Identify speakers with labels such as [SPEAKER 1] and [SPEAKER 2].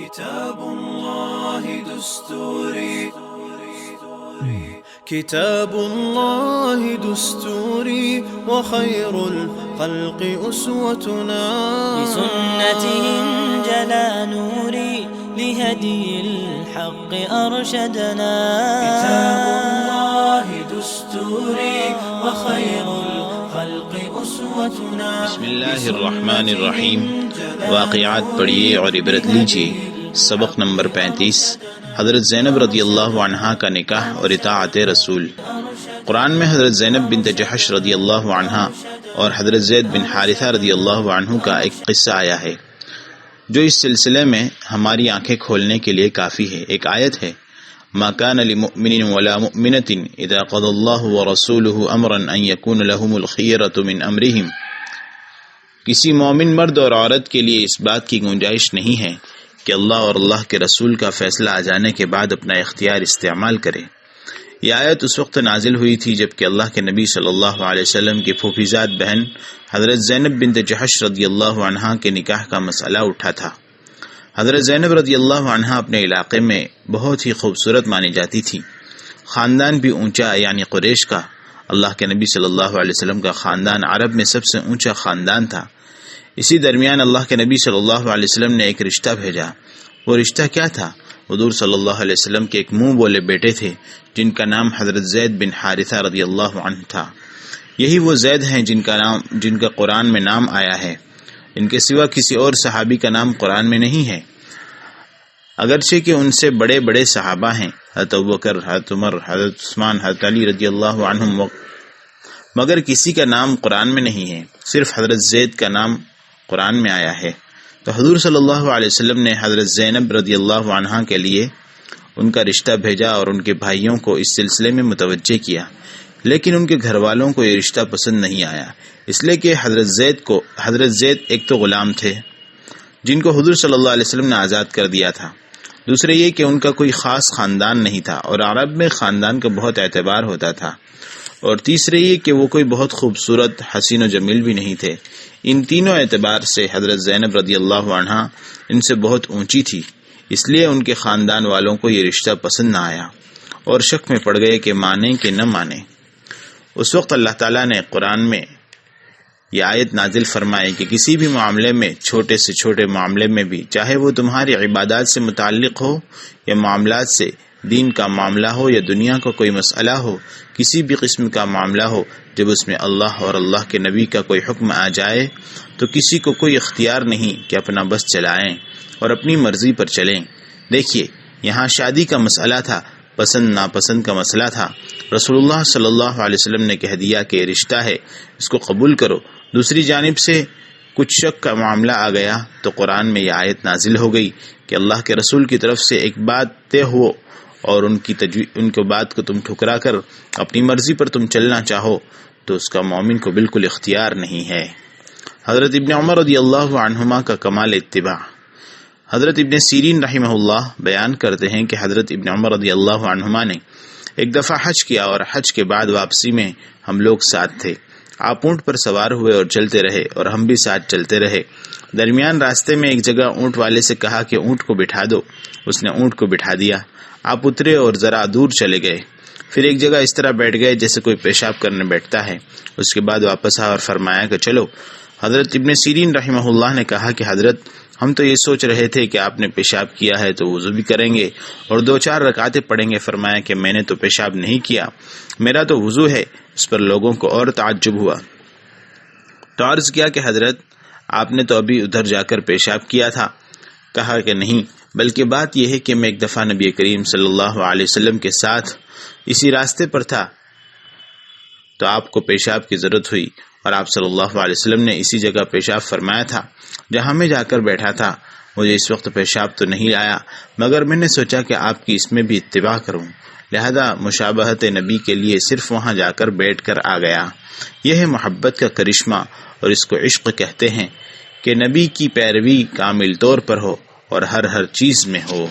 [SPEAKER 1] كتاب الله دستوري كتاب الله دستوري وخير الخلق أسوتنا
[SPEAKER 2] بسنته انجلى نوري لهدي الحق أرشدنا
[SPEAKER 1] كتاب الله دستوري وخير الخلق أسوتنا
[SPEAKER 3] بسم اللہ الرحمن الرحیم۔ واقعات پڑھیے اور عبرت لیجیے۔ سبق نمبر 35، حضرت زینب رضی اللہ عنہا کا نکاح اور اطاعت رسول۔ قرآن میں حضرت زینب بنت جحش رضی اللہ عنہا اور حضرت زید بن حارثہ رضی اللہ عنہ کا ایک قصہ آیا ہے جو اس سلسلے میں ہماری آنکھیں کھولنے کے لیے کافی ہے۔ ایک آیت ہے، ما كان لمؤمن ولا مؤمنة اذا قضى الله ورسوله امرا ان يكون لهم الخيرة من امرهم۔ کسی مومن مرد اور عورت کے لیے اس بات کی گنجائش نہیں ہے کہ اللہ اور اللہ کے رسول کا فیصلہ آ جانے کے بعد اپنا اختیار استعمال کرے۔ یہ آیت اس وقت نازل ہوئی تھی جب کہ اللہ کے نبی صلی اللہ علیہ وسلم کی پھوپھیزاد بہن حضرت زینب بنت جحش رضی اللہ عنہا کے نکاح کا مسئلہ اٹھا تھا۔ حضرت زینب رضی اللہ عنہا اپنے علاقے میں بہت ہی خوبصورت مانی جاتی تھی، خاندان بھی اونچا، یعنی قریش کا۔ اللہ کے نبی صلی اللہ علیہ وسلم کا خاندان عرب میں سب سے اونچا خاندان تھا۔ اسی درمیان اللہ کے نبی صلی اللہ علیہ وسلم نے ایک رشتہ بھیجا۔ وہ رشتہ کیا تھا؟ حضور صلی اللہ علیہ وسلم کے ایک منہ بولے بیٹے تھے جن کا نام حضرت زید بن حارثہ رضی اللہ عنہ تھا۔ یہی وہ زید ہیں جن کا قرآن میں نام آیا ہے۔ ان کے سوا کسی اور صحابی کا نام قرآن میں نہیں ہے، اگرچہ کہ ان سے بڑے بڑے صحابہ ہیں، حضرت ابوبکر، حضرت عمر، حضرت عثمان، حضرت علی رضی اللہ عنہم، مگر کسی کا نام قرآن میں نہیں ہے، صرف حضرت زید کا نام قرآن میں آیا ہے۔ تو حضور صلی اللہ علیہ وسلم نے حضرت زینب رضی اللہ عنہا کے لیے ان کا رشتہ بھیجا اور ان کے بھائیوں کو اس سلسلے میں متوجہ کیا، لیکن ان کے گھر والوں کو یہ رشتہ پسند نہیں آیا، اس لیے کہ حضرت زید ایک تو غلام تھے جن کو حضور صلی اللہ علیہ وسلم نے آزاد کر دیا تھا، دوسرے یہ کہ ان کا کوئی خاص خاندان نہیں تھا اور عرب میں خاندان کا بہت اعتبار ہوتا تھا، اور تیسرے یہ کہ وہ کوئی بہت خوبصورت، حسین و جمیل بھی نہیں تھے۔ ان تینوں اعتبار سے حضرت زینب رضی اللہ عنہا ان سے بہت اونچی تھی، اس لیے ان کے خاندان والوں کو یہ رشتہ پسند نہ آیا اور شک میں پڑ گئے کہ مانیں کہ نہ مانیں۔ اس وقت اللہ تعالیٰ نے قرآن میں یہ آیت نازل فرمائی کہ کسی بھی معاملے میں، چھوٹے سے چھوٹے معاملے میں بھی، چاہے وہ تمہاری عبادات سے متعلق ہو یا معاملات سے، دین کا معاملہ ہو یا دنیا کا کوئی مسئلہ ہو، کسی بھی قسم کا معاملہ ہو، جب اس میں اللہ اور اللہ کے نبی کا کوئی حکم آ جائے تو کسی کو کوئی اختیار نہیں کہ اپنا بس چلائیں اور اپنی مرضی پر چلیں۔ دیکھیے، یہاں شادی کا مسئلہ تھا، پسند ناپسند کا مسئلہ تھا، رسول اللہ صلی اللہ علیہ وسلم نے کہہ دیا کہ یہ رشتہ ہے، اس کو قبول کرو۔ دوسری جانب سے کچھ شک کا معاملہ آ گیا تو قرآن میں یہ آیت نازل ہو گئی کہ اللہ کے رسول کی طرف سے ایک بات طے ہو اور ان کی بات کو تم ٹھکرا کر اپنی مرضی پر تم چلنا چاہو تو اس کا مومن کو بالکل اختیار نہیں ہے۔ حضرت ابن عمر رضی اللہ عنہما کا کمال اتباع۔ حضرت ابن سیرین رحمہ اللہ بیان کرتے ہیں کہ حضرت ابن عمر رضی اللہ عنہما نے ایک دفعہ حج کیا اور حج کے بعد واپسی میں ہم لوگ ساتھ تھے۔ آپ اونٹ پر سوار ہوئے اور چلتے رہے اور ہم بھی ساتھ چلتے رہے۔ درمیان راستے میں ایک جگہ اونٹ والے سے کہا کہ اونٹ کو بٹھا دو، اس نے اونٹ کو بٹھا دیا۔ آپ اترے اور ذرا دور چلے گئے، پھر ایک جگہ اس طرح بیٹھ گئے جیسے کوئی پیشاب کرنے بیٹھتا ہے۔ اس کے بعد واپس آیا اور فرمایا کہ چلو۔ حضرت ابن سیرین رحمہ اللہ نے کہا کہ حضرت، ہم تو یہ سوچ رہے تھے کہ آپ نے پیشاب کیا ہے تو وضو بھی کریں گے اور 2-4 رکعتیں پڑھیں گے۔ فرمایا کہ میں نے تو پیشاب نہیں کیا، میرا تو وضو ہے۔ اس پر لوگوں کو اور تعجب ہوا تو عرض کیا کہ حضرت، آپ نے تو ابھی ادھر جا کر پیشاب کیا تھا۔ کہا کہ نہیں، بلکہ بات یہ ہے کہ میں ایک دفعہ نبی کریم صلی اللہ علیہ وسلم کے ساتھ اسی راستے پر تھا تو آپ کو پیشاب کی ضرورت ہوئی اور آپ صلی اللہ علیہ وسلم نے اسی جگہ پیشاب فرمایا تھا جہاں میں جا کر بیٹھا تھا۔ مجھے اس وقت پیشاب تو نہیں آیا، مگر میں نے سوچا کہ آپ کی اس میں بھی اتباع کروں، لہذا مشابہت نبی کے لیے صرف وہاں جا کر بیٹھ کر آ گیا۔ یہ ہے محبت کا کرشمہ اور اس کو عشق کہتے ہیں کہ نبی کی پیروی کامل طور پر ہو اور ہر چیز میں ہو۔